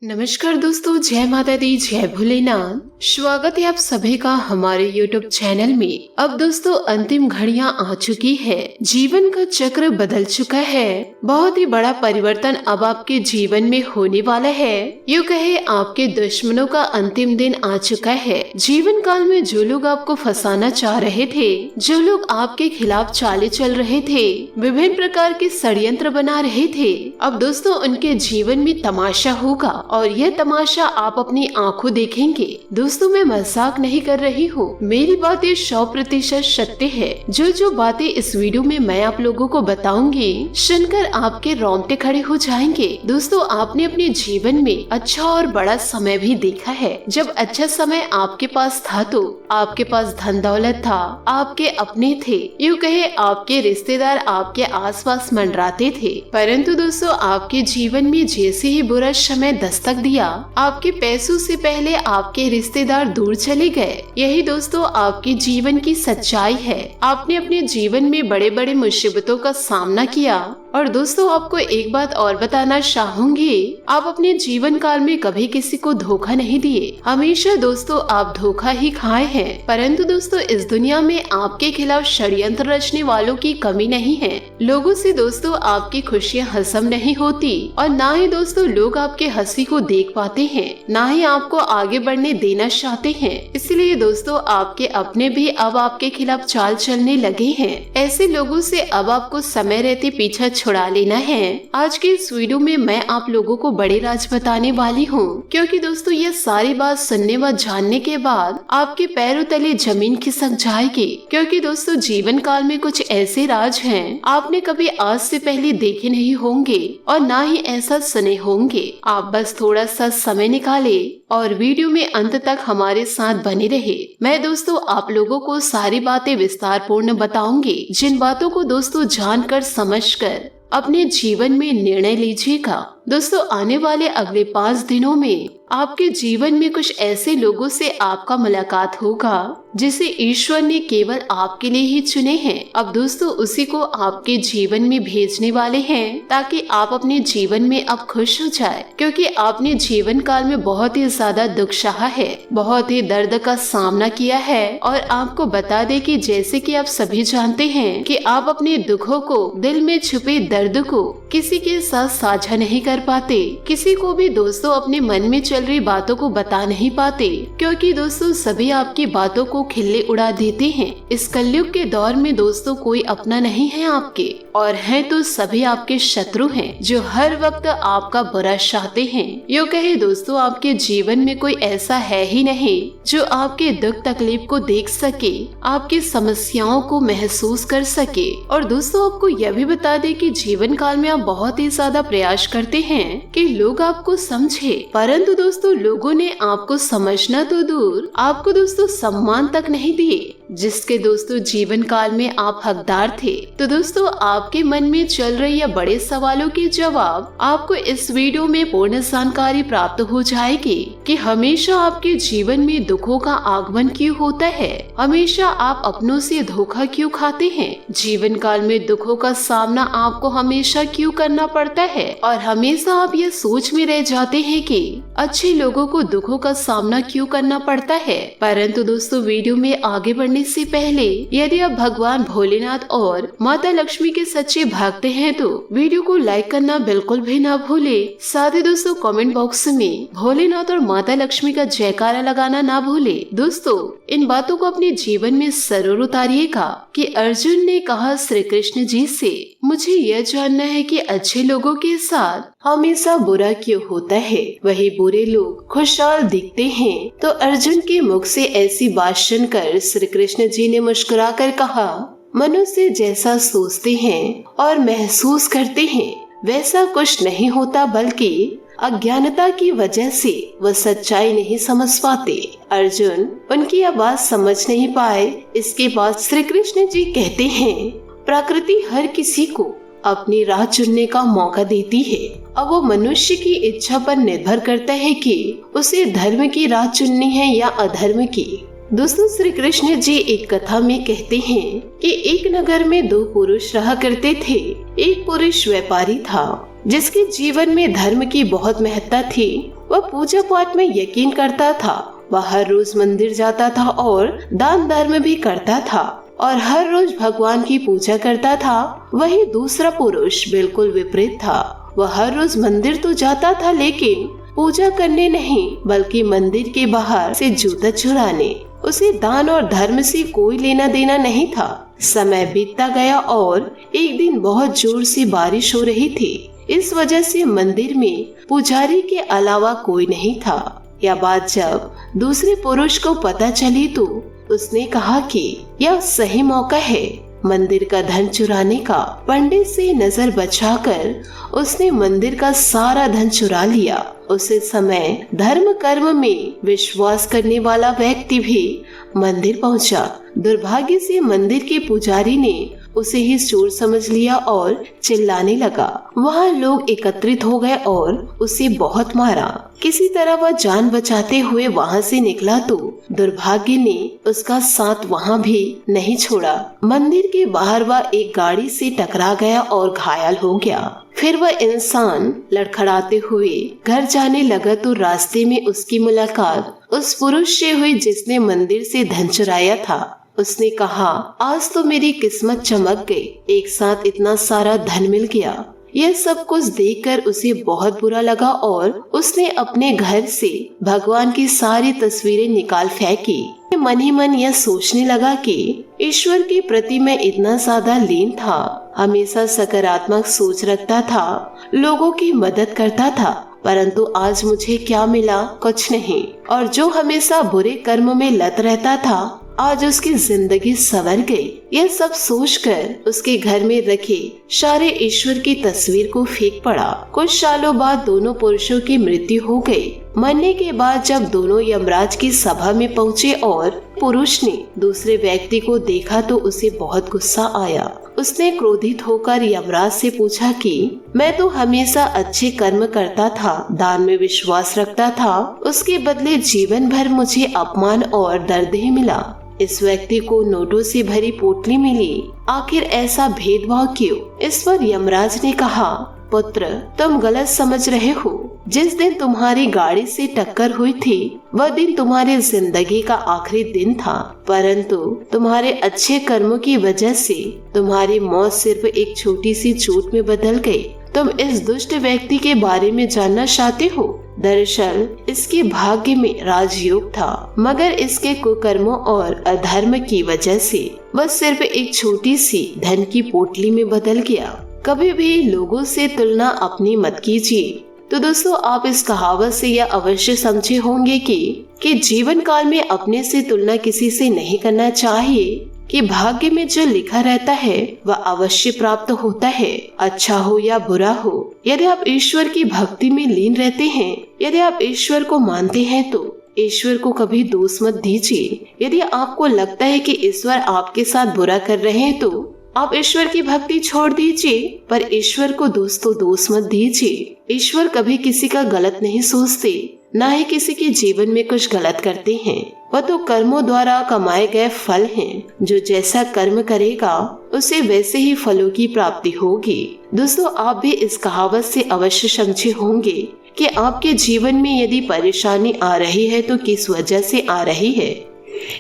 नमस्कार दोस्तों, जय माता दी, जय भोलेनाथ। स्वागत है आप सभी का हमारे YouTube चैनल में। अब दोस्तों अंतिम घड़ियां आ चुकी है, जीवन का चक्र बदल चुका है। बहुत ही बड़ा परिवर्तन अब आपके जीवन में होने वाला है। यूँ कहे आपके दुश्मनों का अंतिम दिन आ चुका है। जीवन काल में जो लोग आपको फंसाना चाह रहे थे, जो लोग आपके खिलाफ चाले चल रहे थे, विभिन्न प्रकार के षड्यंत्र बना रहे थे, अब दोस्तों उनके जीवन में तमाशा होगा और यह तमाशा आप अपनी आंखों देखेंगे। दोस्तों मैं मजाक नहीं कर रही हूँ, मेरी बातें 100% सत्य है। जो बातें इस वीडियो में मैं आप लोगों को बताऊंगी, सुनकर आपके रोंगटे खड़े हो जाएंगे। दोस्तों आपने अपने जीवन में अच्छा और बड़ा समय भी देखा है। जब अच्छा समय आपके पास था तो आपके पास धन दौलत था, आपके अपने थे, यूँ कहे आपके रिश्तेदार आपके आसपास मंडराते थे। परंतु दोस्तों आपके जीवन में जैसे ही बुरा समय दस्तक दिया, आपके पैसों से पहले आपके रिश्तेदार दूर चले गए। यही दोस्तों आपके जीवन की सच्चाई है। आपने अपने जीवन में बड़े बड़े मुसीबतों का सामना किया। और दोस्तों आपको एक बात और बताना चाहूंगी, आप अपने जीवन काल में कभी किसी को धोखा नहीं दिए। हमेशा दोस्तों आप धोखा ही खाए हैं। परंतु दोस्तों इस दुनिया में आपके खिलाफ षड्यंत्र रचने वालों की कमी नहीं है। लोगों से दोस्तों आपकी खुशियाँ हसम नहीं होती और ना ही दोस्तों लोग आपके हंसी को देख पाते हैं, ना ही आपको आगे बढ़ने देना चाहते हैं। इसलिए दोस्तों आपके अपने भी अब आपके खिलाफ चाल चलने लगे हैं। ऐसे लोगों से अब आपको समय रहते पीछा छुड़ा लेना है। आज के इस वीडियो में मैं आप लोगों को बड़े राज बताने वाली हूँ, क्योंकि दोस्तों ये सारी बात सुनने व जानने के बाद आपके पैरों तले जमीन खिसक जाएगी। क्योंकि दोस्तों जीवन काल में कुछ ऐसे राज हैं आपने कभी आज से पहले देखे नहीं होंगे और ना ही ऐसा सुने होंगे। आप बस थोड़ा सा समय निकाले और वीडियो में अंत तक हमारे साथ बने रहे। मैं दोस्तों आप लोगों को सारी बातें विस्तार पूर्ण बताऊंगी, जिन बातों को दोस्तों जानकर समझकर अपने जीवन में निर्णय लीजिएगा। दोस्तों आने वाले अगले 5 दिनों में आपके जीवन में कुछ ऐसे लोगों से आपका मुलाकात होगा जिसे ईश्वर ने केवल आपके लिए ही चुने हैं। अब दोस्तों उसी को आपके जीवन में भेजने वाले हैं ताकि आप अपने जीवन में अब खुश हो जाए। क्योंकि आपने जीवन काल में बहुत ही ज्यादा दुख सहा है, बहुत ही दर्द का सामना किया है। और आपको बता दे कि जैसे कि आप सभी जानते हैं कि आप अपने दुखों को, दिल में छुपे दर्द को किसी के साथ साझा नहीं कर पाते, किसी को भी दोस्तों अपने मन में चल रही बातों को बता नहीं पाते। क्योंकि दोस्तों सभी आपकी बातों को खिल्ली उड़ा देते हैं। इस कलयुग के दौर में दोस्तों कोई अपना नहीं है आपके, और है तो सभी आपके शत्रु हैं जो हर वक्त आपका बुरा चाहते हैं। यूँ कहे दोस्तों आपके जीवन में कोई ऐसा है ही नहीं जो आपके दुख तकलीफ को देख सके, आपकी समस्याओं को महसूस कर सके। और दोस्तों आपको यह भी बता दे कि जीवन काल में आप बहुत ही ज्यादा प्रयास करते हैं कि लोग आपको समझे, परंतु दोस्तों लोगों ने आपको समझना तो दूर, आपको दोस्तों सम्मान तक नहीं दिए जिसके दोस्तों जीवन काल में आप हकदार थे। तो दोस्तों आपके मन में चल रही या बड़े सवालों के जवाब आपको इस वीडियो में पूर्ण जानकारी प्राप्त हो जाएगी कि हमेशा आपके जीवन में दुखों का आगमन क्यों होता है, हमेशा आप अपनों से धोखा क्यों खाते हैं, जीवन काल में दुखों का सामना आपको हमेशा क्यों करना पड़ता है, और हमेशा आप ये सोच में रह जाते हैं कि अच्छे लोगों को दुखों का सामना क्यों करना पड़ता है। परंतु दोस्तों वीडियो में आगे बढ़ने से पहले यदि आप भगवान भोलेनाथ और माता लक्ष्मी के सच्चे भक्त हैं तो वीडियो को लाइक करना बिल्कुल भी ना भूले। साथ ही दोस्तों कमेंट बॉक्स में भोलेनाथ और माता लक्ष्मी का जयकारा लगाना ना भूले। दोस्तों इन बातों को अपने जीवन में जरूर उतारिएगा कि अर्जुन ने कहा श्री कृष्ण जी से, मुझे यह जानना है कि अच्छे लोगों के साथ हमेशा बुरा क्यों होता है, वही बुरे लोग खुशहाल दिखते हैं। तो अर्जुन के मुख से ऐसी बात सुनकर श्री कृष्ण जी ने मुस्कुराकर कहा, मनुष्य जैसा सोचते हैं और महसूस करते हैं वैसा कुछ नहीं होता, बल्कि अज्ञानता की वजह से वह सच्चाई नहीं समझ पाते। अर्जुन उनकी यह बात समझ नहीं पाए। इसके बाद श्री कृष्ण जी कहते हैं, प्रकृति हर किसी को अपनी राह चुनने का मौका देती है। अब वो मनुष्य की इच्छा पर निर्भर करता है कि उसे धर्म की राह चुननी है या अधर्म की। दोस्तों श्री कृष्ण जी एक कथा में कहते हैं कि एक नगर में 2 पुरुष रहा करते थे। एक पुरुष व्यापारी था जिसके जीवन में धर्म की बहुत महत्ता थी वह पूजा पाठ में यकीन करता था। वह हर रोज मंदिर जाता था और दान धर्म भी करता था और हर रोज भगवान की पूजा करता था। वही दूसरा पुरुष बिल्कुल विपरीत था। वह हर रोज मंदिर तो जाता था लेकिन पूजा करने नहीं बल्कि मंदिर के बाहर से जूता चुराने। उसे दान और धर्म से कोई लेना देना नहीं था। समय बीतता गया और एक दिन बहुत जोर से बारिश हो रही थी। इस वजह से मंदिर में पुजारी के अलावा कोई नहीं था। यह बात जब दूसरे पुरुष को पता चली तो उसने कहा कि यह सही मौका है मंदिर का धन चुराने का। पंडित से नजर बचाकर उसने मंदिर का सारा धन चुरा लिया। उसी समय धर्म कर्म में विश्वास करने वाला व्यक्ति भी मंदिर पहुंचा। दुर्भाग्य से मंदिर के पुजारी ने उसे ही चोर समझ लिया और चिल्लाने लगा। वहाँ लोग एकत्रित हो गए और उसे बहुत मारा। किसी तरह वह जान बचाते हुए वहाँ से निकला तो दुर्भाग्य ने उसका साथ वहाँ भी नहीं छोड़ा। मंदिर के बाहर वह एक गाड़ी से टकरा गया और घायल हो गया। फिर वह इंसान लड़खड़ाते हुए घर जाने लगा तो रास्ते में उसकी मुलाकात उस पुरुष से हुई जिसने मंदिर से धन चुराया था। उसने कहा, आज तो मेरी किस्मत चमक गई, एक साथ इतना सारा धन मिल गया। यह सब कुछ देखकर उसे बहुत बुरा लगा और उसने अपने घर से भगवान की सारी तस्वीरें निकाल फेंकी। मन ही मन यह सोचने लगा कि ईश्वर के प्रति मैं इतना ज्यादा लीन था, हमेशा सकारात्मक सोच रखता था, लोगों की मदद करता था, परंतु आज मुझे क्या मिला? कुछ नहीं। और जो हमेशा बुरे कर्म में लत रहता था आज उसकी जिंदगी संवर गई। यह सब सोचकर उसके घर में रखे सारे ईश्वर की तस्वीर को फेंक पड़ा। कुछ सालों बाद दोनों पुरुषों की मृत्यु हो गई। मरने के बाद जब दोनों यमराज की सभा में पहुँचे और पुरुष ने दूसरे व्यक्ति को देखा तो उसे बहुत गुस्सा आया। उसने क्रोधित होकर यमराज से पूछा कि मैं तो हमेशा अच्छे कर्म करता था, दान में विश्वास रखता था, उसके बदले जीवन भर मुझे अपमान और दर्द ही मिला। इस व्यक्ति को नोटों से भरी पोटली मिली, आखिर ऐसा भेदभाव क्यों? इस पर यमराज ने कहा, पुत्र तुम गलत समझ रहे हो। जिस दिन तुम्हारी गाड़ी से टक्कर हुई थी वह दिन तुम्हारी जिंदगी का आखिरी दिन था, परंतु तुम्हारे अच्छे कर्मों की वजह से तुम्हारी मौत सिर्फ एक छोटी सी चोट में बदल गई। तुम इस दुष्ट व्यक्ति के बारे में जानना चाहते हो? दरअसल इसके भाग्य में राजयोग था, मगर इसके कुकर्मों और अधर्म की वजह से वह सिर्फ एक छोटी सी धन की पोटली में बदल गया। कभी भी लोगों से तुलना अपनी मत कीजिए। तो दोस्तों आप इस कहावत से यह अवश्य समझे होंगे कि जीवन काल में अपने से तुलना किसी से नहीं करना चाहिए, कि भाग्य में जो लिखा रहता है वह अवश्य प्राप्त होता है, अच्छा हो या बुरा हो। यदि आप ईश्वर की भक्ति में लीन रहते हैं, यदि आप ईश्वर को मानते हैं तो ईश्वर को कभी दोष मत दीजिए। यदि आपको लगता है कि ईश्वर आपके साथ बुरा कर रहे हैं तो आप ईश्वर की भक्ति छोड़ दीजिए, पर ईश्वर को दोष मत दीजिए। ईश्वर कभी किसी का गलत नहीं सोचते, ना ही किसी के जीवन में कुछ गलत करते हैं। वह तो कर्मों द्वारा कमाए गए फल हैं। जो जैसा कर्म करेगा उसे वैसे ही फलों की प्राप्ति होगी। दोस्तों आप भी इस कहावत से अवश्य समझे होंगे कि आपके जीवन में यदि परेशानी आ रही है तो किस वजह से आ रही है।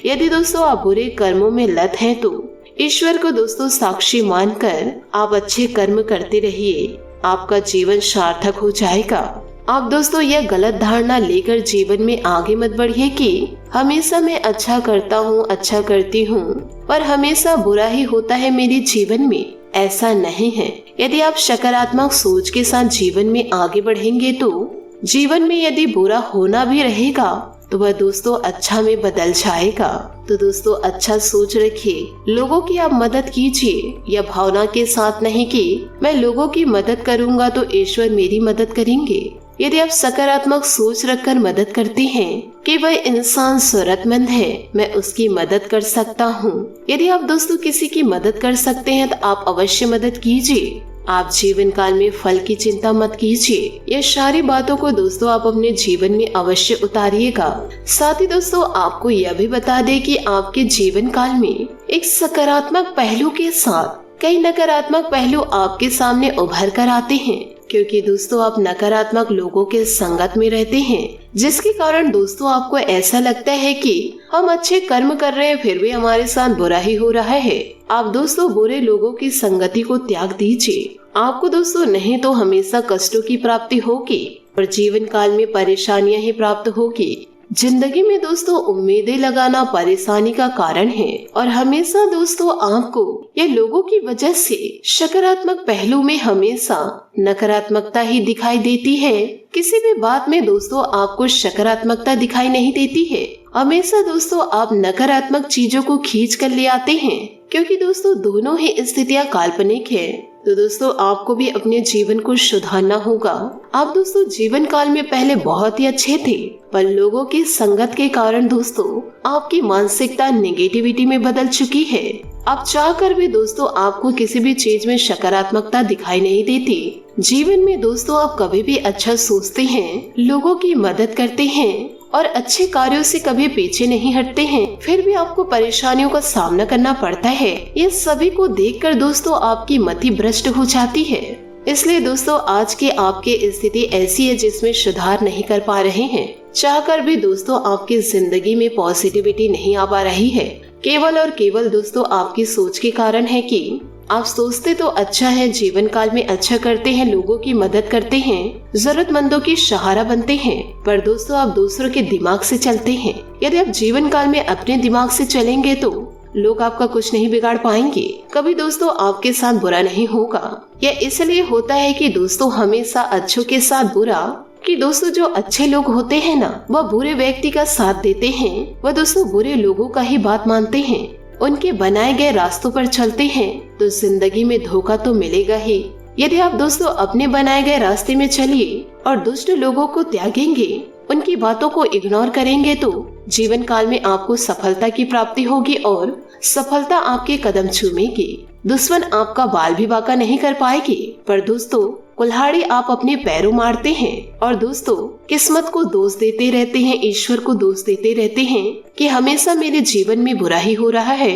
यदि दोस्तों आप बुरे कर्मों में लत हैं तो ईश्वर को दोस्तों साक्षी मानकर आप अच्छे कर्म करते रहिए, आपका जीवन सार्थक हो जाएगा। आप दोस्तों यह गलत धारणा लेकर जीवन में आगे मत बढ़िए कि हमेशा मैं अच्छा करता हूँ, अच्छा करती हूँ, पर हमेशा बुरा ही होता है मेरे जीवन में। ऐसा नहीं है। यदि आप सकारात्मक सोच के साथ जीवन में आगे बढ़ेंगे तो जीवन में यदि बुरा होना भी रहेगा तो वह दोस्तों अच्छा में बदल जाएगा। तो दोस्तों अच्छा सोच रखिए, लोगों की आप मदद कीजिए, यह भावना के साथ नहीं कि मैं लोगों की मदद करूंगा तो ईश्वर मेरी मदद करेंगे। यदि आप सकारात्मक सोच रखकर मदद करते हैं कि वह इंसान जरूरतमंद है, मैं उसकी मदद कर सकता हूँ। यदि आप दोस्तों किसी की मदद कर सकते हैं तो आप अवश्य मदद कीजिए। आप जीवन काल में फल की चिंता मत कीजिए। ये सारी बातों को दोस्तों आप अपने जीवन में अवश्य उतारिएगा। साथ ही दोस्तों आपको यह भी बता दें कि आपके जीवन काल में एक सकारात्मक पहलू के साथ कई नकारात्मक पहलू आपके सामने उभर कर आते हैं। क्योंकि दोस्तों आप नकारात्मक लोगों के संगत में रहते हैं, जिसके कारण दोस्तों आपको ऐसा लगता है कि हम अच्छे कर्म कर रहे हैं फिर भी हमारे साथ बुरा ही हो रहा है। आप दोस्तों बुरे लोगों की संगति को त्याग दीजिए। आपको दोस्तों नहीं तो हमेशा कष्टों की प्राप्ति होगी और जीवन काल में परेशानियां ही प्राप्त होगी। जिंदगी में दोस्तों उम्मीदें लगाना परेशानी का कारण है और हमेशा दोस्तों आपको या लोगों की वजह से सकारात्मक पहलू में हमेशा नकारात्मकता ही दिखाई देती है। किसी भी बात में दोस्तों आपको सकारात्मकता दिखाई नहीं देती है। हमेशा दोस्तों आप नकारात्मक चीजों को खींच कर ले आते हैं, क्योंकि दोस्तों दोनों ही स्थितियां काल्पनिक है। तो दोस्तों आपको भी अपने जीवन को सुधारना होगा। आप दोस्तों जीवन काल में पहले बहुत ही अच्छे थे, पर लोगों की संगत के कारण दोस्तों आपकी मानसिकता नेगेटिविटी में बदल चुकी है। आप चाहकर भी दोस्तों आपको किसी भी चीज में सकारात्मकता दिखाई नहीं देती। जीवन में दोस्तों आप कभी भी अच्छा सोचते हैं, लोगों की मदद करते हैं और अच्छे कार्यों से कभी पीछे नहीं हटते हैं, फिर भी आपको परेशानियों का सामना करना पड़ता है। ये सभी को देखकर दोस्तों आपकी मति भ्रष्ट हो जाती है। इसलिए दोस्तों आज की आपकी स्थिति ऐसी है जिसमें सुधार नहीं कर पा रहे हैं। चाहकर भी दोस्तों आपकी जिंदगी में पॉजिटिविटी नहीं आ पा रही है। केवल और केवल दोस्तों आपकी सोच के कारण है कि आप सोचते तो अच्छा है, जीवन काल में अच्छा करते हैं, लोगों की मदद करते हैं, जरूरतमंदों की सहारा बनते हैं, पर दोस्तों आप दूसरों के दिमाग से चलते हैं। यदि आप जीवन काल में अपने दिमाग से चलेंगे तो लोग आपका कुछ नहीं बिगाड़ पाएंगे, कभी दोस्तों आपके साथ बुरा नहीं होगा। यह इसलिए होता है कि दोस्तों हमेशा अच्छों के साथ बुरा, कि दोस्तों जो अच्छे लोग होते हैं ना, वह बुरे व्यक्ति का साथ देते हैं, वह दोस्तों बुरे लोगों का ही बात मानते हैं, उनके बनाए गए रास्तों पर चलते हैं, तो जिंदगी में धोखा तो मिलेगा ही। यदि आप दोस्तों अपने बनाए गए रास्ते में चलिए और दुष्ट लोगों को त्यागेंगे, उनकी बातों को इग्नोर करेंगे, तो जीवन काल में आपको सफलता की प्राप्ति होगी और सफलता आपके कदम चूमेगी। दुश्मन आपका बाल भी बांका नहीं कर पाएगी, पर दोस्तों कुल्हाड़ी आप अपने पैरों मारते हैं और दोस्तों किस्मत को दोष देते रहते हैं, ईश्वर को दोष देते रहते हैं कि हमेशा मेरे जीवन में बुरा ही हो रहा है।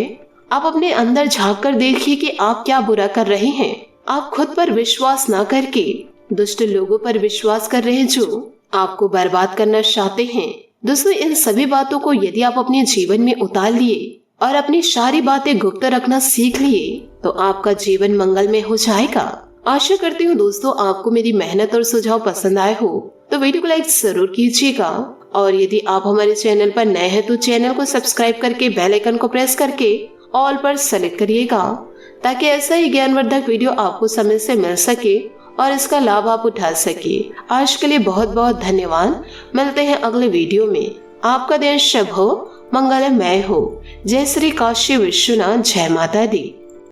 आप अपने अंदर झांक कर देखिए कि आप क्या बुरा कर रहे हैं। आप खुद पर विश्वास न करके दुष्ट लोगों पर विश्वास कर रहे हैं जो आपको बर्बाद करना चाहते हैं। दोस्तों इन सभी बातों को यदि आप अपने जीवन में उतार लिए और अपनी सारी बातें गुप्त रखना सीख लिए, तो आपका जीवन मंगलमय हो जाएगा। आशा करती हूँ दोस्तों आपको मेरी मेहनत और सुझाव पसंद आए हो, तो वीडियो को लाइक जरूर कीजिएगा और यदि आप हमारे चैनल पर नए हैं तो चैनल को सब्सक्राइब करके बेल आइकन को प्रेस करके ऑल पर सेलेक्ट करिएगा, ताकि ऐसा ही ज्ञानवर्धक वीडियो आपको समय से मिल सके और इसका लाभ आप उठा सके। आज के लिए बहुत बहुत धन्यवाद। मिलते हैं अगले वीडियो में। आपका दिन शुभ हो, मंगलमय हो। जय श्री काशी विश्वनाथ, जय माता दी।